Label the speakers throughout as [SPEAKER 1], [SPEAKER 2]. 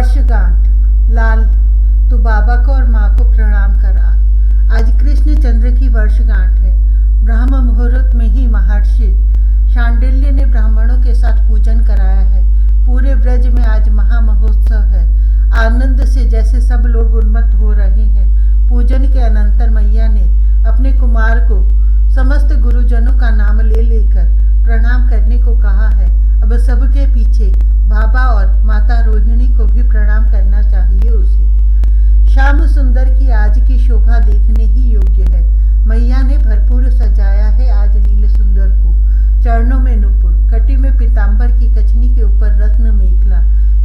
[SPEAKER 1] वर्षगांठ। लाल, तू बाबा को और माँ को प्रणाम करा। आज कृष्ण चंद्र की वर्षगांठ है। ब्रह्म मुहूर्त में ही महर्षि शांडिल्य ने ब्राह्मणों के साथ पूजन कराया है। पूरे ब्रज में आज महामहोत्सव है। आनंद से जैसे सब लोग उन्मत्त हो रहे हैं। पूजन के अनंतर मैया ने अपने कुमार को समस्त गुरुजनों का नाम ले लेकर प्रणाम करने को कहा है। अब सबके पीछे बाबा और माता रोहिणी को भी प्रणाम करना चाहिए उसे। श्याम सुंदर की आज की शोभा देखने ही योग्य है। मैया ने भरपूर सजाया है आज नील सुंदर को। चरणों में नुपुर, कटी में पीतांबर की कछनी के ऊपर रत्न मेखला,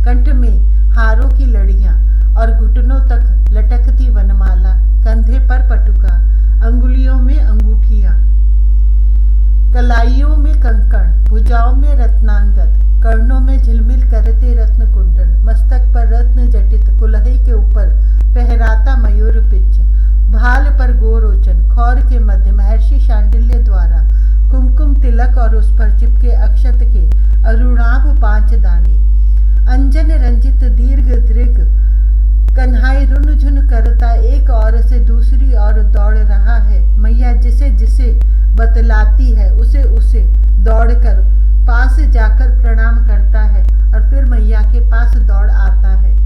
[SPEAKER 1] कंठ में हारों की लड़ियां और घुटनों तक लटकती वनमाला, कंधे पर पटुका, अंगुलियों में अंगूठियां, कलाइयों में कंकण, भुजाओं में रत्नांगद, कर्णों में झिलमिल करते रत्न कुंडल, मस्तक पर रत्न जटित, कुल्हे के ऊपर पहराता मयूर पिच, भाल पर गोरोचन, खौर के मध्य महर्षि शांडिल्य द्वारा कुमकुम तिलक और उस पर चिपके अक्षत के अरुणाभ 5 दाने, अंजन रंजित दीर्घ दृग कन्हाई रुन झुन करता एक ओर से दूसरी ओर दौड़ रहा है। मैया जिसे जिसे बतलाती है उसे उसे दौड़कर पास जाकर प्रणाम करता है और फिर मैया के पास दौड़ आता है।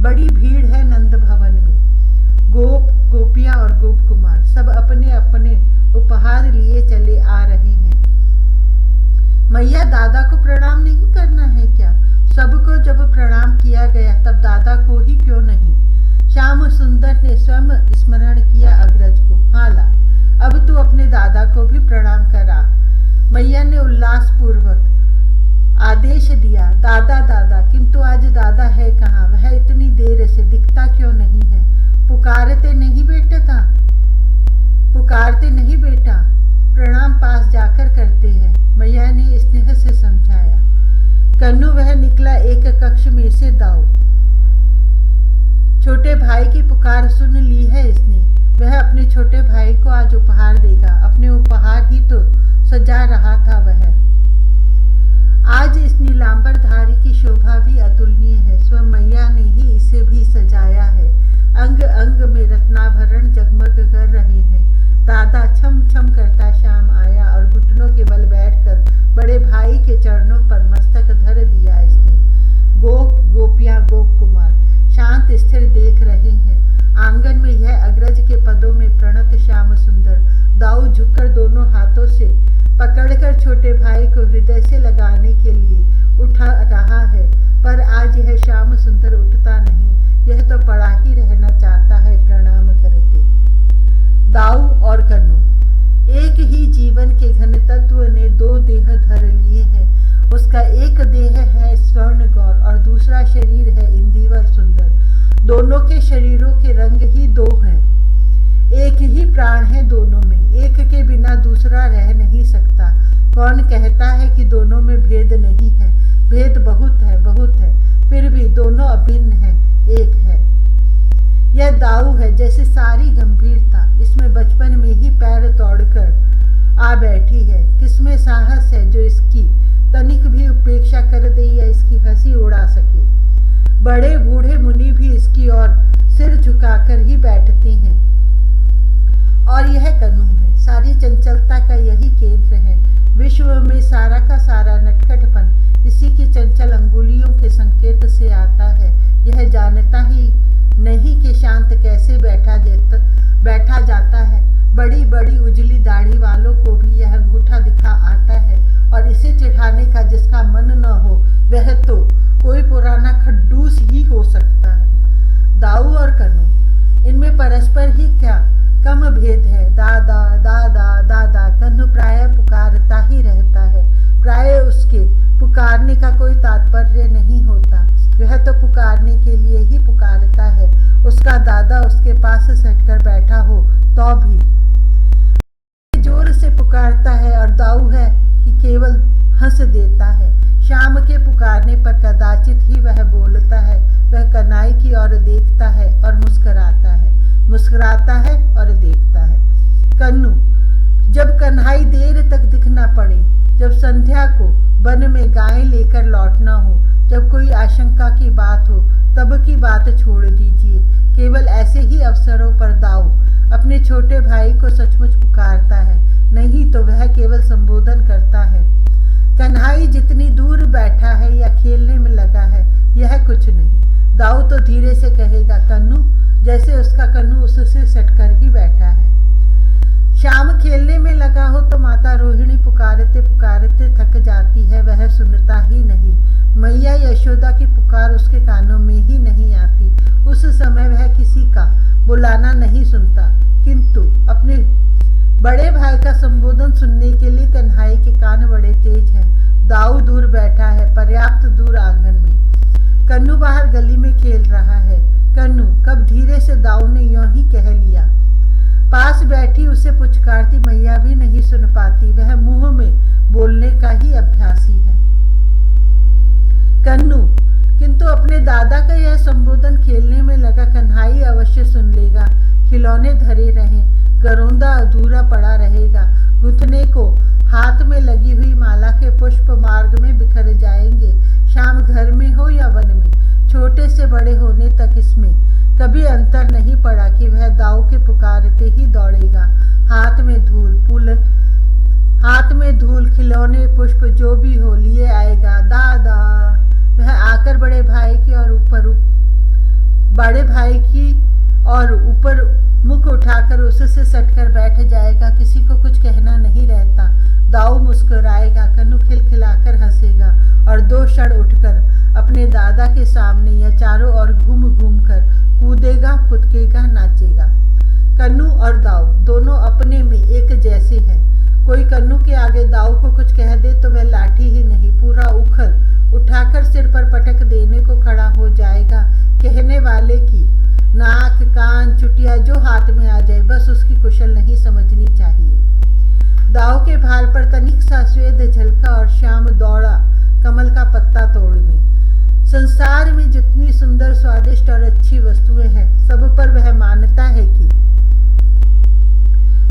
[SPEAKER 1] बड़ी भीड़ है नंद भवन में। गोप, गोपियां और गोप कुमार सब अपने अपने उपहार लिए चले आ रहे हैं। मैया, दादा को प्रणाम नहीं करना है क्या? सबको जब प्रणाम किया गया तब दादा को ही क्यों नहीं? श्याम सुंदर ने स्वयं स्मरण किया अग्रज को। हाँ ला, अब तू अपने दादा को भी प्रणाम करा। मैया ने उल्लास पूर्वक आदेश दिया। दादा दादा, किंतु आज दादा है कहाँ? वह इतनी देर से दिखता क्यों नहीं है? पुकारते नहीं बेटा, पुकारते नहीं बेटा, प्रणाम पास जाकर करते हैं। मैया ने स्नेह से समझाया। कन्नू, वह निकला एक कक्ष में से दाऊ। छोटे भाई की पुकार सुन ली है इसने। वह अपने छोटे भाई को आज उपहार देगा। अपने उपहार ही तो सजा रहा था वह। आज इस नीलांबर धारी की शोभा भी अतुलनीय है। स्वयं मैया ने ही इसे भी सजाया है। अंग अंग में रत्नाभरण जगमग कर रहे हैं। दादा छम छम करता श्याम आया और घुटनों के बल बैठकर बड़े भाई के चरणों पर मस्तक धर दिया इसने। गोप, गोपियां, गोप कुमार शांत स्थिर देख रहे हैं। आंगन में यह अग्रज के पदों में प्रणत श्याम सुंदर दाऊ झुककर दोनों हाथों से पकड़कर छोटे भाई को हृदय से लगाने के लिए उठा रहा है। पर आज यह श्याम सुंदर उठता नहीं। यह तो पड़ा ही रहना चाहता है प्रणाम करते। दाऊ और कन्नू, एक ही जीवन के घन तत्व ने 2 देह धर लिए हैं। उसका एक देह है स्वर्ण गौर और दूसरा शरीर है इंदिवर सुंदर। दोनों के शरीरों के रंग ही 2 हैं। एक ही प्राण है दोनों में। एक के बिना दूसरा रह नहीं सकता। कौन कहता है कि दोनों में भेद नहीं है? भेद बहुत है, बहुत है, फिर भी दोनों अभिन्न है, एक है। यह दाऊ है जैसे सारी गंभीरता इसमें बचपन में ही पैर तोड़कर आ बैठी है। किसमें साहस है जो इसकी तनिक भी उपेक्षा कर दे या इसकी हंसी उड़ा सके? बड़े बूढ़े मुनि भी इसकी ओर सिर झुकाकर ही बैठते हैं। और यह कन्नू है, सारी चंचलता का यही केंद्र है। विश्व में सारा का सारा नटखटपन इसी की चंचल अंगुलियों के संकेत से आता है। यह जानता ही नहीं कि शांत कैसे बैठा जाता है। बड़ी बड़ी उजली दाढ़ी वालों को भी यह अंगूठा दिखा आता है और इसे चिढ़ाने का जिसका मन न हो वह तो कोई पुराना खड्डूस ही हो सकता है। दाऊ और कन्नू, इनमें परस्पर ही क्या कम भेद है। दादा दादा दादा कन्नू प्राय पुकारता ही रहता है। प्राय उसके पुकारने का कोई तात्पर्य नहीं होता। वह तो पुकारने के लिए ही पुकारता है। उसका दादा उसके पास सटकर बैठा हो तो भी जोर से पुकारता है और दाऊ है कि केवल हंस देता है। शाम के पुकारने पर कदाचित ही वह बोलता है। वह कन्हई की ओर देखता है और मुस्कुराता है, मुस्कुराता है और देखता है। कन्नू, जब कन्हई देर तक दिख न पड़े, जब संध्या को वन में गाय लेकर लौटना हो, जब कोई आशंका की बात हो, तब की बात छोड़ दीजिए। केवल ऐसे ही अवसरों पर दाऊ अपने छोटे भाई को सचमुच पुकारता है, नहीं तो वह केवल संबोधन करता है। कन्हाई जितनी दूर बैठा है या खेलने में लगा है, यह कुछ नहीं। दाऊ तो धीरे से कहेगा कन्नू, जैसे उसका कन्नू उससे सटकर ही बैठा है। श्याम खेलने में लगा हो तो माता रोहिणी पुकारते पुकारते थक जाती है, वह सुनता ही नहीं। मैया यशोदा की पुकार उसके कानों में ही नहीं आती। उस समय वह किसी का बुलाना नहीं सुनता, किंतु अपने बड़े भाई का संबोधन सुनने के लिए कन्हाई के कान बड़े तेज हैं। दाऊ दूर बैठा है, पर्याप्त दूर आंगन में। कन्नू बाहर गली में खेल रहा है। कन्नू, कब धीरे से दाऊ ने यूं ही कह लिया। पास बैठी उसे पुचकारती मैया भी नहीं सुन पाती, वह मुंह में बोलने का ही अभ्यासी है। कन्नू, किंतु अपने दादा का यह संबोधन खेलने में लगा कन्हाई अवश्य सुन लेगा। खिलौने धरे रहें, गरोंदा अधूरा पड़ा रहेगा। गुथने को हाथ में लगी हुई माला के पुष्प मार्ग में बिखर जाएंगे। शाम घर में हो या वन में, छोटे से बड़े होने तक इसमें कभी अंतर नहीं पड़ा कि वह दाऊ के पुकारते ही दौड़ेगा। हाथ में धूल, खिलौने, पुष्प जो भी हो लिए आएगा। दादा, वह आकर बड़े भाई की और ऊपर मुख उठाकर उससे सटकर बैठ जाएगा। किसी को कुछ कहना नहीं रहता। दाऊ मुस्कुराएगा, कन्नू खिलखिलाकर हंसेगा और दो क्षण उठकर अपने दादा के सामने या चारों ओर घूम घूम कर कूदेगा, पुतकेगा, नाचेगा। कन्नू और दाऊ दोनों अपने में एक जैसे हैं। कोई कन्नू के आगे दाऊ को कुछ कह दे तो वह लाठी ही नहीं, पूरा उखल उठाकर सिर पर पटक देने को खड़ा हो जाएगा। कहने वाले की नाक, कान, चुटिया जो हाथ में आ जाए, बस उसकी कुशल नहीं समझनी चाहिए। दाऊ के भाल पर तनिक सा स्वेद झलका और श्याम दौड़ा कमल का पत्ता तोड़ने। संसार में जितनी सुंदर, स्वादिष्ट और अच्छी वस्तुएं हैं, सब पर वह मानता है कि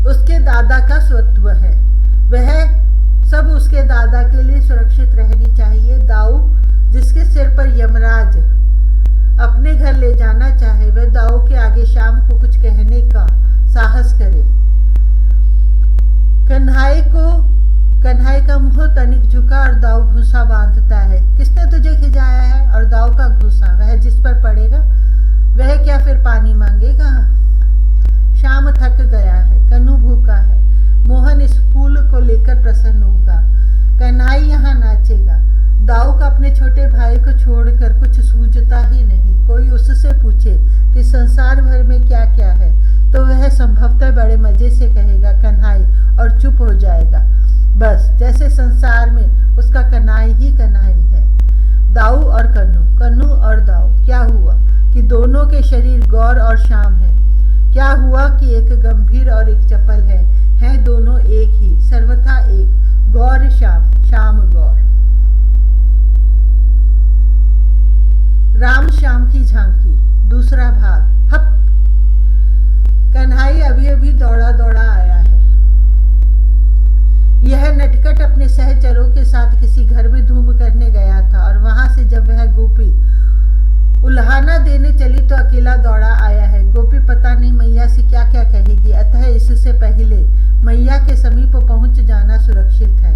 [SPEAKER 1] उसके दादा का स्वत्व है। वह सब उसके दादा के लिए सुरक्षित रहनी चाहिए। दाऊ जिसके सिर पर यमराज अपने घर ले जाना चाहे, वह दाऊ के आगे शाम को कुछ कहने का साहस करे। कन्हाई का मुंह तनिक झुका और दाऊ घूंसा बांधता है। किसने तुझे खिजाया है? और दाऊ का घूंसा, वह जिस पर पड़ेगा वह क्या फिर पानी मांगेगा? शाम थक गया है, कन्नू भूखा है। मोहन इस फूल को लेकर प्रसन्न होगा। कन्हाई यहाँ नाचेगा। दाऊ का अपने छोटे भाई को छोड़कर कुछ सूझता ही नहीं। कोई उससे पूछे कि संसार भर में क्या क्या है, तो वह संभवतः बड़े मजे से कहेगा कन्हाई और चुप हो जाएगा। बस जैसे संसार में उसका कन्हाई ही कन्हाई है। दाऊ और कन्नू और दाऊ, क्या हुआ कि दोनों के शरीर गौर और श्याम है? क्या हुआ कि एक गंभीर और एक चपल है दोनों एक ही, सर्वथा एक। गौर श्याम, श्याम गौर। राम श्याम की झांकी, दूसरा भाग। हप! कन्हाई अभी अभी दौड़ा आया है। यह नटखट अपने सहचरों के साथ किसी घर में धूम करने गया था और वहां से जब वह गोपी उल्हाना देने चली तो अकेला दौड़ा आया है। गोपी पता नहीं मैया से क्या क्या कहेगी, अतः इससे पहले मैया के समीप पहुंच जाना सुरक्षित है।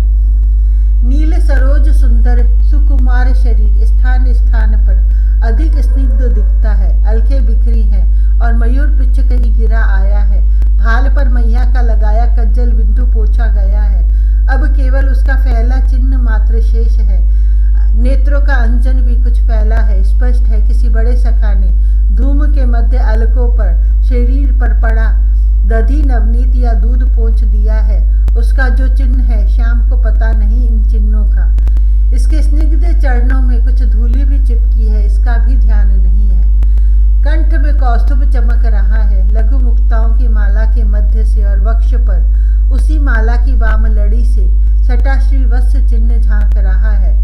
[SPEAKER 1] नील सरोज सुंदर सुकुमार शरीर स्थान स्थान पर अधिक स्निग्ध दिखता है। अलखे बिखरी हैं और मयूर पिच्छ कहीं गिरा आया है। भाल पर मैया का लगाया कज्जल बिंदु पोछा गया है। अब केवल उसका फैला चिन्ह मात्र शेष है। नेत्रों का अंजन भी कुछ फैला है। स्पष्ट है किसी बड़े सखा ने धूम के मध्य अलकों पर शरीर पर पड़ा दधी नवनीत या दूध पोंछ दिया है। उसका जो चिन्ह है श्याम को पता नहीं इन चिन्हों का। इसके स्निग्ध चरणों में कुछ धूली भी चिपकी है, इसका भी ध्यान नहीं है। कंठ में कौस्तुभ चमक रहा है। लघु मुक्ताओं की माला के मध्य से और वक्ष पर उसी माला की वाम लड़ी से सटा श्रीवत्स चिन्ह झांक रहा है।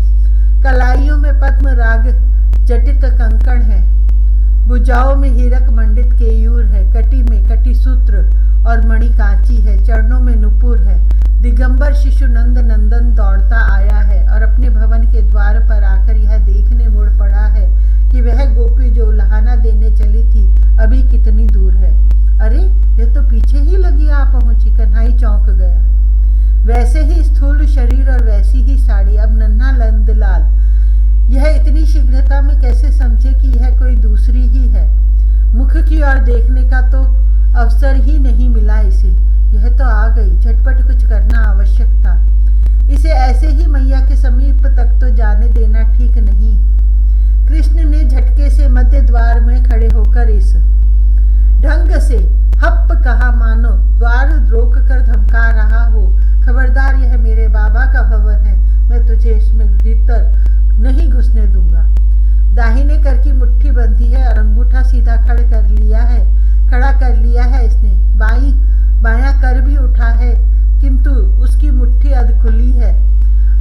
[SPEAKER 1] कलाइयों में पद्म राग जटित कंकण है। भुजाओं में हीरक मंडित केयूर है। कटी में कटी सूत्र और मणि कांची है। चरणों में नुपुर है। दिगंबर शिशु नंदन दौड़ता आया है और अपने इतनी शीघ्रता में कैसे समझे कि यह कोई दूसरी ही है। मुख की ओर देखने का तो अवसर ही नहीं मिला इसे। यह तो आ गई, झटपट कुछ करना आवश्यक था। इसे ऐसे ही मैया के समीप तक तो जाने देना ठीक नहीं। कृष्ण ने झटके से मध्य द्वार में खड़े होकर इस ढंग से हप कहा मानो द्वार रोक कर धमका रहा हो, खबरदार, यह मेरे बाबा का भवन है, मैं तुझे इसमें भीतर नहीं घुसने दूंगा। दाहिने कर की मुट्ठी बंधी है और अंगूठा सीधा खड़ा कर लिया है इसने। बायां कर भी उठा है, किंतु उसकी मुट्ठी अध खुली है।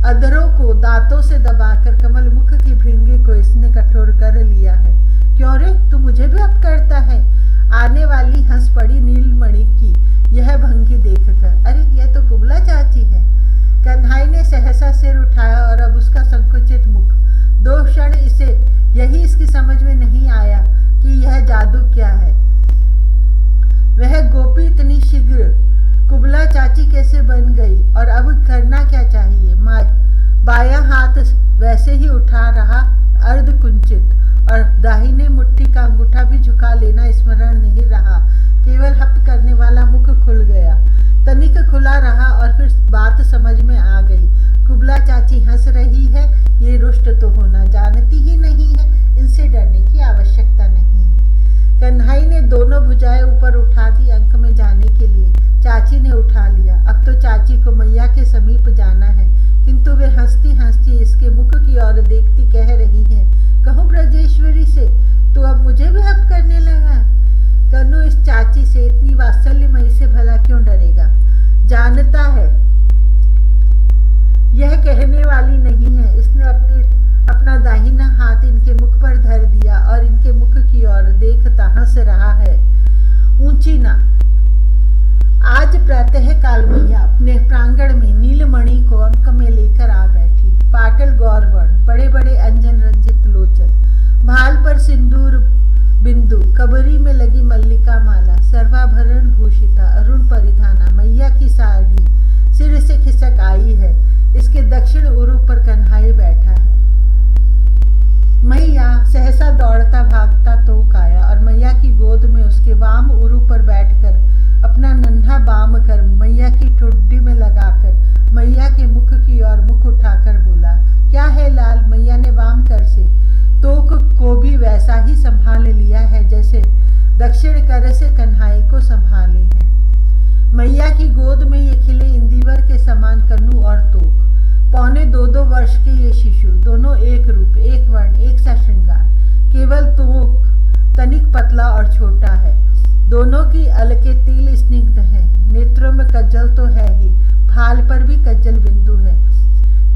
[SPEAKER 1] अधरों को दांतों से दबाकर कमल मुख की भृंगी को इसने कठोर कर लिया है। क्यों रे, तू मुझे भी अब करता है? आने वाली हंस पड़ी नीलमणि की यह भंगी देखकर। अरे, यह तो कुबला चाची है। कन्हई ने सहसा सिर उठाया और अब उसका संकुचित मुख। 2 क्षण इसे यही इसकी समझ में नहीं आया कि यह जादू क्या है। वह गोपी इतनी शीघ्र कुबला चाची कैसे बन गई और अब करना क्या चाहिए? बायां हाथ वैसे ही उठा रहा अर्ध कुंचित और दाहिने मुट्ठी का अंगूठा भी झुका लेना स्मरण नहीं रहा। केवल हप करने वाला मुख खुल गया, तनिक खुला रहा और फिर बात समझ में आ गई। कुबला चाची हंस रही है, ये रुष्ट तो होना जानती ही नहीं है, इनसे डरने की आवश्यकता नहीं है। कन्हई ने दोनों भुजाएं ऊपर उठा दी अंक में जाने के लिए। चाची ने उठा लिया। अब तो चाची को मैया के समीप जाना है, किंतु वे हंसती हंसती इसके मुख की ओर देखती कह रही हैं, कहूँ ब्रजेश्वरी से, तू अब मुझे भी हप करने लगा। कन्नू इस चाची से, इतनी वात्सल्यमयी से भला क्यों डरेगा? जानता है यह कहने वाली नहीं है। इसने अपना दाहिना हाथ इनके मुख पर धर दिया और इनके मुख की ओर देखता हंस रहा है। ऊंची ना। आज प्रातः काल मैया अपने प्रांगण में नीलमणि को अंक में लेकर आ बैठी। पाटल गौरवर्ण, बड़े बड़े अंजन रंजित लोचन, भाल पर सिंदूर बिंदु, कबरी में लगी मल्लिका माला, सर्वाभरण भूषिता, अरुण परिधाना, मैया की साड़ी सिर से खिसक आई है। इसके दक्षिण उरु पर कन्हई बैठा है। मैया सहसा दौड़ता भागता तोक आया और मैया की गोद में उसके वाम उरु पर बैठकर अपना नन्हा बाम कर मैया की ठुड्डी में लगाकर मैया के मुख की ओर मुख उठाकर बोला, क्या है लाल? मैया ने वाम कर से तोक को भी वैसा ही संभाल लिया है जैसे दक्षिण कर से कन्हई को संभाले है। मैया की गोद में ये खिले इंदिवर के समान कन्नू और तोक, पौने 2-2 वर्ष के ये शिशु, दोनों एक रूप, एक वर्ण, एक सा श्रृंगार। केवल तोक तनिक पतला और छोटा है। दोनों की अलके तिल स्निग्ध है। नेत्रों में कज्जल तो है ही, भाल पर भी कज्जल बिंदु है।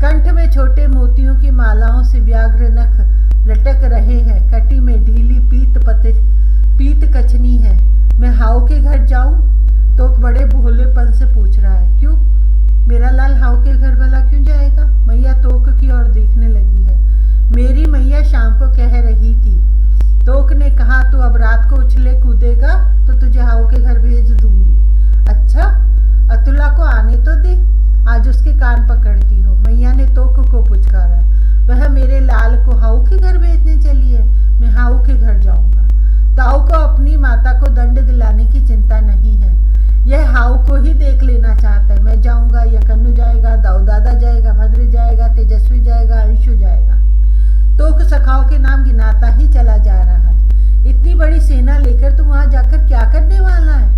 [SPEAKER 1] कंठ में छोटे मोतियों की मालाओं से व्याघ्र नख लटक रहे हैं। कटी में ढीली पीत कचनी है। मैं हाउ के घर जाऊं? तो बड़े भोलेपन से पूछ रहा है। क्यों? मेरा लाल हाउ के घर भला क्यों जाएगा? मैया तोक की ओर देखने लगी है। मेरी मैया शाम को कह रही थी। तोक ने कहा, तू अब रात को उछले कूदेगा तो तुझे हाउ के घर भेज दूंगी। अच्छा, अतुला को आने तो दे, आज उसके कान पकड़ती हो। मैया ने तोक को पुचकारा। वह मेरे लाल को हाउ के घर भेजने चली है। मैं हाउ के घर जाऊंगा। ताऊ को अपनी माता को दंड दिलाने की चिंता नहीं है। यह हाउ को ही देख लेना चाहता है। मैं जाऊंगा या कन्नू जाएगा, दाऊ दादा जाएगा, भद्र जाएगा, तेजस्वी जाएगा, अंशु जाएगा। तोक सखाओं के नाम गिनाता ही चला जा रहा है। इतनी बड़ी सेना लेकर तू वहां जाकर क्या करने वाला है?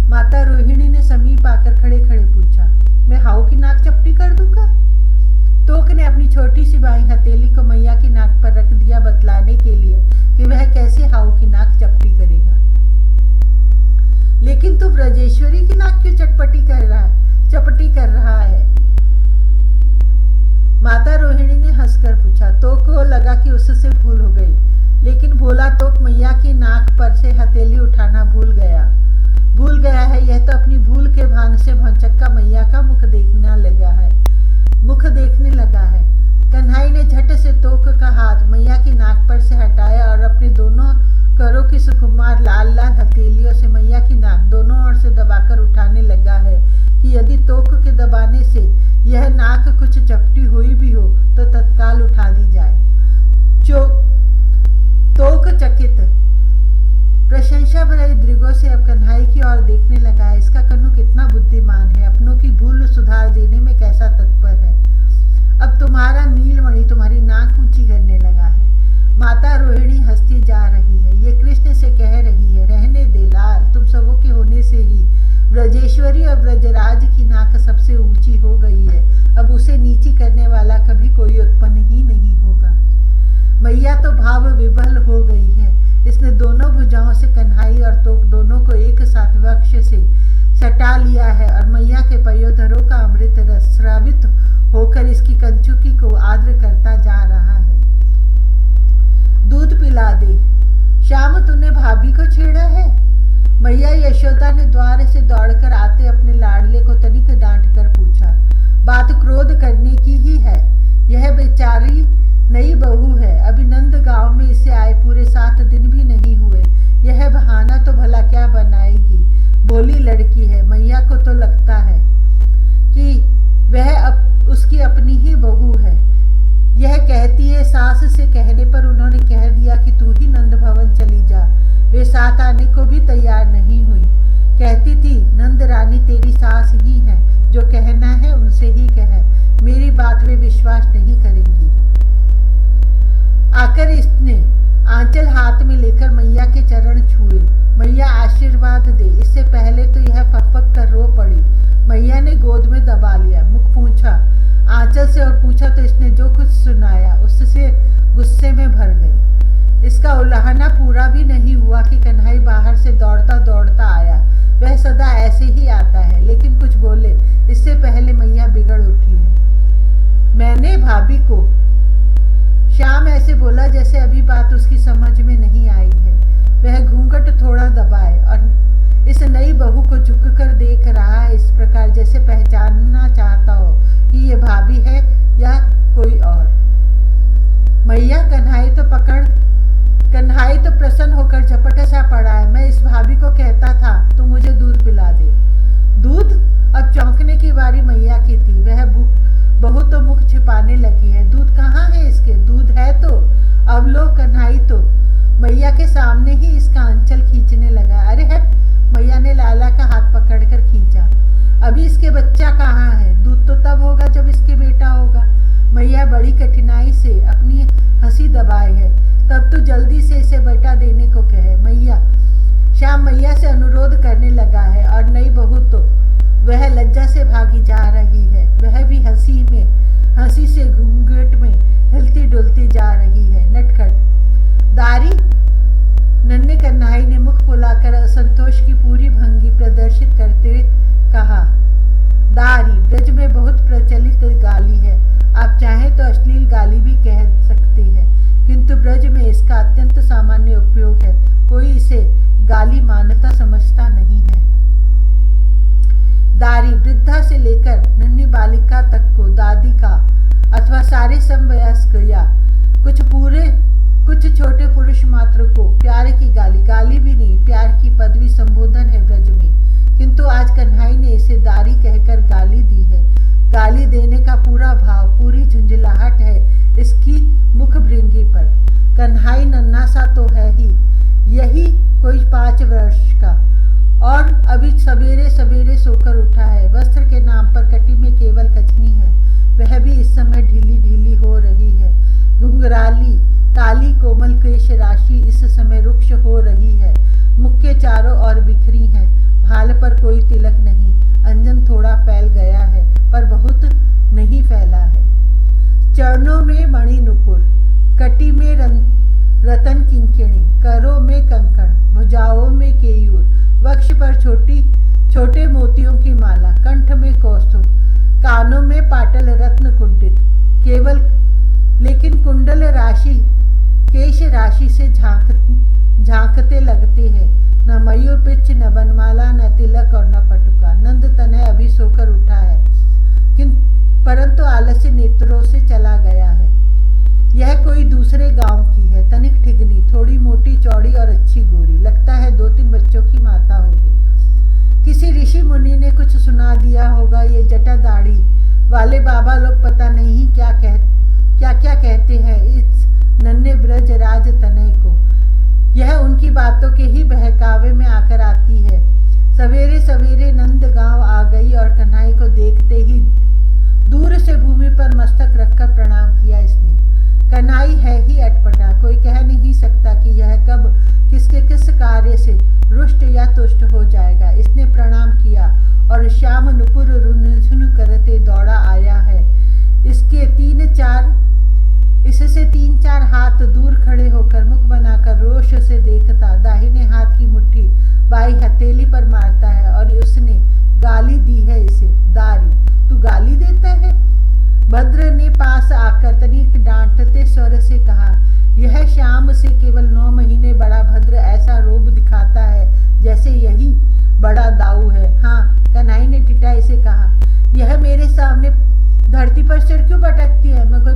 [SPEAKER 1] माता रोहिणी ने समीप आकर खड़े खड़े पूछा। मैं हाउ की नाक चपटी कर दूंगा। तोक ने अपनी छोटी सी बाई हथेली को मैया की नाक पर रख दिया, बतलाने के लिए कि वह कैसे हाउ की नाक चपटी करेगा। लेकिन तू ब्रजेश्वरी की नाक क्यों चटपटी कर रहा है? माता रोहिणी ने हंसकर पूछा। तोक को लगा कि उससे भूल हो गई, लेकिन भोला तोक मैया की नाक पर से हथेली उठाना भूल गया है। यह तो अपनी भूल के भान से भौचक्का मैया का मुख देखने लगा है। कन्हई ने झट से तोक का हाथ मैया की नाक पर से हटाया और अपने दोनों करों की सुकुमार लाल लाल हथेलियों से मैया की नाक दोनों ओर से दबाकर उठाने लगा है कि यदि तोक के दबाने से यह नाक कुछ चपटी हुई भी हो तो तत्काल उठा दी जाए। प्रशंसा भरे दृगों से अब कन्हई की ओर देखने लगा है। इसका कन्हू कितना बुद्धिमान है, अपनों की भूल सुधार देने में कैसा तत्पर है। अब तुम्हारा नीलमणि तुम्हारी नाक ऊंची करने लगा है। माता रोहिणी हंसती जा रही है। ये कृष्ण से कह रही है, रहने दे लाल, तुम सबों के होने से ही ब्रजेश्वरी और ब्रजराज की नाक सबसे ऊंची हो गई है। अब उसे नीची करने वाला कभी कोई उत्पन्न ही नहीं होगा। मैया तो भाव विभल हो गई है। इसने दोनों भुजाओं से कन्हई और तोक दोनों को एक साथ वक्ष से सटा लिया है और मैया के पयोधरों का अमृत रस स्रावित होकर इसकी कंचुकी को आर्द्र करता जा रहा है। दूध पिला दे। श्याम, तूने भाभी को छेड़ा है? मैया यशोदा ने द्वार से दौड़कर आते अपने लाडले को तनिक डांट कर पूछा। बात क्रोध करने की ही है। यह बेचारी नई बहू है। अभी नंद गांव में इसे आए पूरे 7 दिन भी नहीं हुए। यह बहाना तो भला क्या बनाएगी। भोली लड़की है। मैया को तो लगता है कि वह उसकी अपनी ही बहू है। यह कहती है, सास से कहने पर उन्होंने कह दिया कि तू ही नंद भवन चली जा। वे साथ आने को भी तैयार नहीं हुई। कहती थी, नंद रानी तेरी सास ही है, जो कहना है उनसे ही कह, मेरी बात वे विश्वास नहीं करेंगी। आकर इसने आंचल हाथ में लेकर मैया के चरण छुए। मैया आशीर्वाद दे। इससे पहले तो यह फक कर रो पड़ी। मैया ने गोद में दबा लिया, मुख पूछा आंचल से और पूछा तो इसने जो कुछ सुनाया उससे गुस्से में भर गई। इसका उलाहना पूरा भी नहीं हुआ कि कन्हई बाहर से दौड़ता दौड़ता आया। वह सदा ऐसे ही आता है, लेकिन कुछ बोले इससे पहले मैया बिगड़ उठी है। मैंने भाभी को। श्याम ऐसे बोला जैसे अभी बात उसकी समझ में नहीं आई है। वह घूंघट थोड़ा दबाए और इस नई बहू को झुककर देख रहा है, इस प्रकार जैसे पहचानना चाहता हो कि ये भाभी है या कोई और। मैया, कन्हई तो प्रसन्न होकर झपट सा पड़ा है। मैं इस भाभी को कहता था तू मुझे दूध पिला दे। दूध? अब चौंकने की बारी मैया की थी। वह बहू तो मुख छिपाने लगी है। दूध कहाँ है इसके? दूध है तो अब लो। कन्हई तो मैया के सामने ही इसका आंचल खींचने लगा। अरे हट! मैया ने लाला का हाथ पकड़कर खींचा। अभी इसके बच्चा कहाँ है? दूध तो तब होगा जब इसके बेटा होगा। मैया बड़ी कठिनाई से अपनी हंसी दबाए है। तब तो जल्दी से इसे बेटा देने को कहे। मैया, श्याम मैया से अनुरोध करने लगा है और नई बहू तो वह लज्जा से भागी जा रही है। वह भी हंसी से घूंघट में हिलती डुलती जा रही है। नटखट दारी! नन्हे कन्हई ने मुख फुलाकर असंतोष की पूरी भंगी प्रदर्शित करते कहा। दारी ब्रज में बहुत प्रचलित गाली है। आप चाहें तो अश्लील गाली भी कह सकते हैं, किंतु ब्रज में इसका अत्यंत सामान्य उपयोग है। कोई इसे गाली मान्यता समझता नहीं है। दारी वृद्धा से लेकर नन्ही बालिका तक को दादी का अथवा सारे समवयस्क या कुछ छोटे पुरुष मात्र को प्यार की गाली भी नहीं, प्यार की पदवी संबोधन है ब्रज में। किंतु आज कन्हई ने इसे दारी कहकर गाली दी है। गाली देने का पूरा भाव, पूरी झुंझलाहट है इसकी मुख भृंगी पर। कन्हई नन्हा सा तो है ही, यही कोई 5 वर्ष का, और अभी सवेरे सवेरे सोकर उठा है। वस्त्र के नाम पर कटी में केवल कचनी है, वह भी इस समय ढीली ढीली हो रही है। घुंघराली काली कोमल केश राशि इस समय रुक्ष हो रही है। मुख के चारों ओर बिखरी है। भाल पर कोई तिलक नहीं। अंजन थोड़ा फैल गया है पर बहुत नहीं फैला है। चरणों में मणि नुपुर, कटी में रतन किंकिणी, करों में कंकण, भुजाओं में केयूर, वक्ष पर छोटे मोतियों की माला, कंठ में कौस्तुभ, कानों में पाटल रत्न कुंडित, केवल लेकिन कुंडल राशि केश राशि से झांकते लगते हैं। न मयूर पिच्छ, न बनमाला, न तिलक और न पटुका। नंद तनय अभी सोकर उठा है, परंतु आलस्य नेत्रों से चला गया है। यह कोई दूसरे गांव की है। तनिक ठिगनी, थोड़ी मोटी चौड़ी और अच्छी गोरी, लगता है 2-3 बच्चों की माता होगी। किसी ऋषि मुनि ने कुछ सुना दिया होगा। ये जटा दाढ़ी वाले बाबा लोग पता नहीं क्या क्या कहते हैं इस नन्हे ब्रज राज तनय को। यह उनकी बातों के ही बहकावे में आकर आती है। सवेरे सवेरे नंद गांव आ गई और कन्हई को देखते ही दूर से भूमि पर मस्तक रखकर प्रणाम किया इसने। कन्हई है ही अटपटा, कोई कह नहीं सकता कि यह कब किसके किस कार्य से रुष्ट या तुष्ट हो जाएगा। इसने प्रणाम किया और श्याम नुपुर रुनझुन करते दौड़ा आया है। इससे 3-4 हाथ दूर खड़े होकर मुख बनाकर रोष से देखता, दाहिने हाथ की मुट्ठी बाई हथेली पर मारता है और उसने गाली दी है इसे। दारी, तू गाली देता है? भद्र ने पास आकर तनिक डांटते स्वर से कहा, यह श्याम से केवल 9 महीने बड़ा भद्र ऐसा रोब दिखाता है जैसे यही बड़ा दाऊ है। हाँ, कन्हई ने टिटाई से कहा, यह मेरे सामने धरती पर सिर क्यों पटकती है? मैं कोई